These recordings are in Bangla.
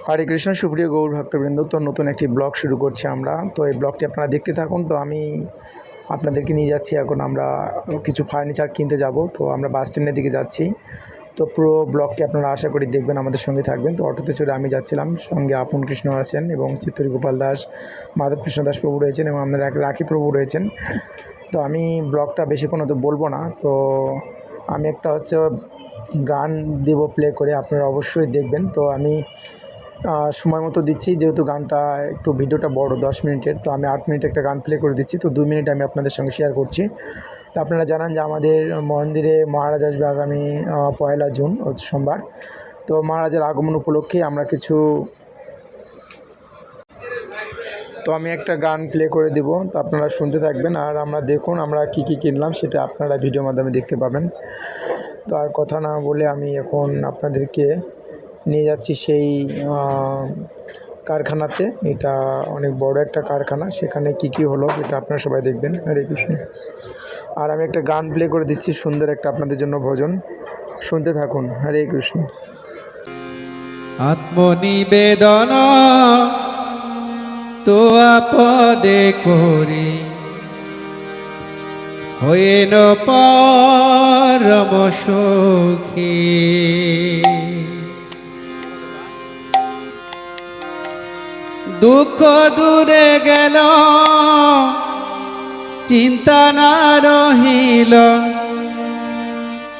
হরে কৃষ্ণ সুপ্রিয় গৌর ভক্তবৃন্দ, তো নতুন একটি ব্লগ শুরু করছি আমরা। তো এই ব্লগটি আপনারা দেখতে থাকুন। তো আমি আপনাদেরকে নিয়ে যাচ্ছি, এখন আমরা কিছু ফার্নিচার কিনতে যাব। তো আমরা বাস স্ট্যান্ডের দিকে যাচ্ছি। তো পুরো ব্লগটি আপনারা আশা করি দেখবেন, আমাদের সঙ্গে থাকবেন। তো অটোতে চড়ে আমি যাচ্ছিলাম, সঙ্গে আপন কৃষ্ণ আছেন এবং চিত্তরী গোপাল দাস, মাধব কৃষ্ণ দাস প্রভু রয়েছেন এবং আমাদের রাখি প্রভু রয়েছেন। তো আমি ব্লগটা বেশিক্ষণ তো বলবো না। তো আমি একটা গান দেব প্লে করে, আপনারা অবশ্যই দেখবেন। তো আমি সময় মতো দিচ্ছি, যেহেতু গানটা একটু ভিডিওটা বড় 10 মিনিটের। তো আমি 8 মিনিট একটা গান প্লে করে দিচ্ছি। তো 2 মিনিট আমি আপনাদের সঙ্গে শেয়ার করছি। তো আপনারা জানান যে আমাদের মন্দিরে মহারাজ আসবে আগামী 1 জুন সোমবার। তো মহারাজের আগমন উপলক্ষে আমরা তো আমি একটা গান প্লে করে দিব, তো আপনারা শুনতে থাকবেন। আর আমরা দেখুন আমরা কি কিনলাম, সেটা আপনারা ভিডিওর মাধ্যমে দেখতে পাবেন। তো আর কথা না বলে আমি এখন আপনাদেরকে নিয়ে যাচ্ছি সেই কারখানাতে। এটা অনেক বড় একটা কারখানা, সেখানে কি হলো এটা আপনারা সবাই দেখবেন। হরে কৃষ্ণ। আর আমি একটা গান প্লে করে দিচ্ছি, সুন্দর একটা আপনাদের জন্য ভজন, শুনতে থাকুন। হরে কৃষ্ণ। আত্মনিবেদন তো আপদে করি, হয়েন পরম সুখী। দুঃখ দূরে গেল, চিন্তা না রহিল,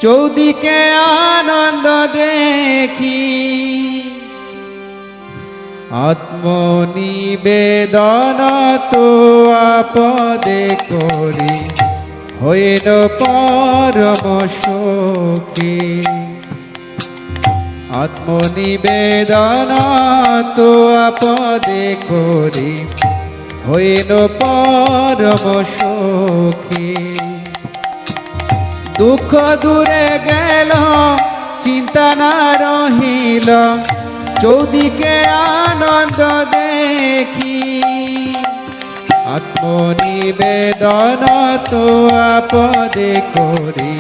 চৌদিকে আনন্দ দেখি। আত্মনিবেদন তো আপদে করি, হইল পরম সুখী। আত্মনিবেদন তো আপদে করি, হইল পরম সুখী। দুঃখ দূরে গেল, চিন্তা না রহিল, চৌদিকে আনন্দ দেখি। আত্মনিবেদন তো আপদে করি,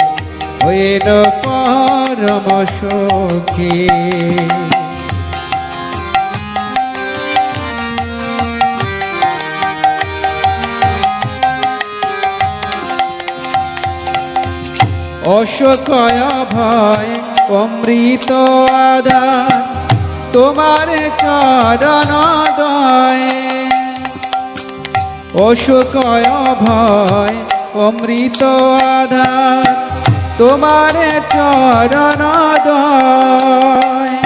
হইল পরম সুখী। অশোকয় ভয় অমৃত আদান, তোমার চরণ দয়ে। অশোকয় ভয় অমৃত আধার, তোমার চরণ দয়ে।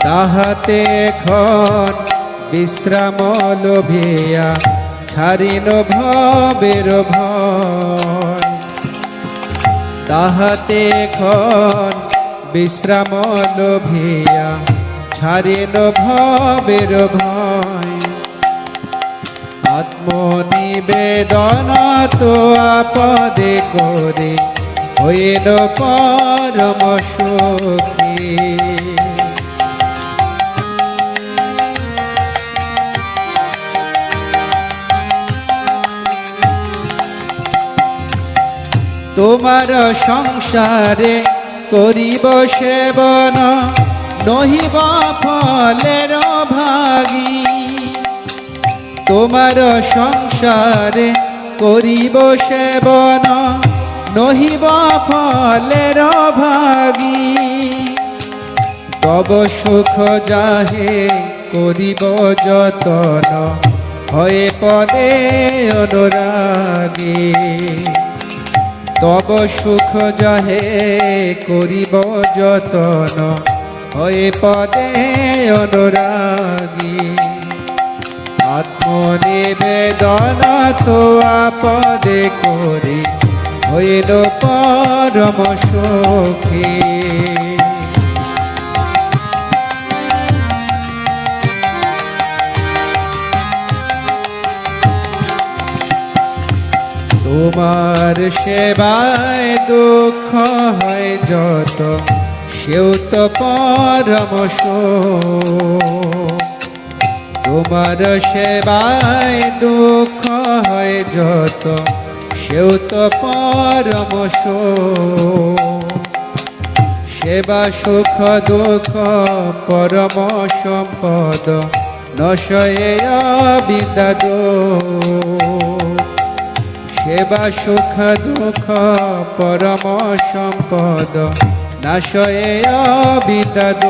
তাহাতে এখন বিশ্রাম লোভিয়া, ছাড়িল ভবের ভয়। তাহাতে এখন বিশ্রাম লোভিয়া, ছাড়িল ভবের ভয়। আত্মনিবেদন তো আপদে করি, হইল পরম সুখী। তোমার সংসারে করিব সেবন, নহিব ফলের ভাগী। তোমার সংসারে করিব সেবন, নহিব ফলের ভাগী। তব সুখ যাহে করিব যতন, হয়ে পদে অনুরাগী। তব সুখ যাহে করিব যতন, হয়ে পদে অনুরাগী। আত্মনিবেদন তো আপদে করি, হইল পরম সুখী। তোমার সেবায় দুঃখ হয় যত, সেও তো পরম সুখ। তোমার সেবায় দুঃখ হয় যত, সেও তো পরম সুখ। সেবা সুখ দুঃখ পরম সম্পদ নশয়ে বিদাদ সেবা সুখ দুঃখ পরম সম্পদ নাশয়ে বিদাদ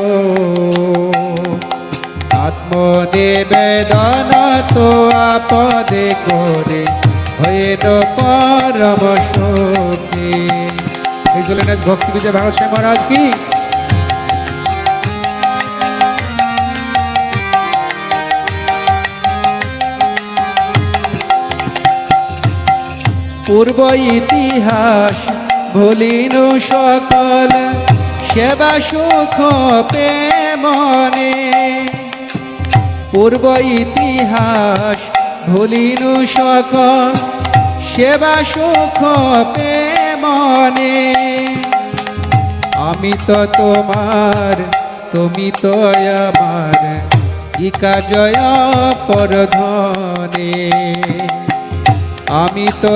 আত্মনিবেদন তো আপদে করে হইল পরম সুখী। এই জলেনাথ ভক্তি বিজয় ভাগবত স্বামী মহারাজ কি। পূর্ব ইতিহাস ভুলিনু সকল সেবা সুখ পে মনে পূর্ব ইতিহাস ভুলিনু সকল সেবা সুখ পে মনে আমি তো তোমার তুমি তো আমার কি কাজয় পরধনে আমি তো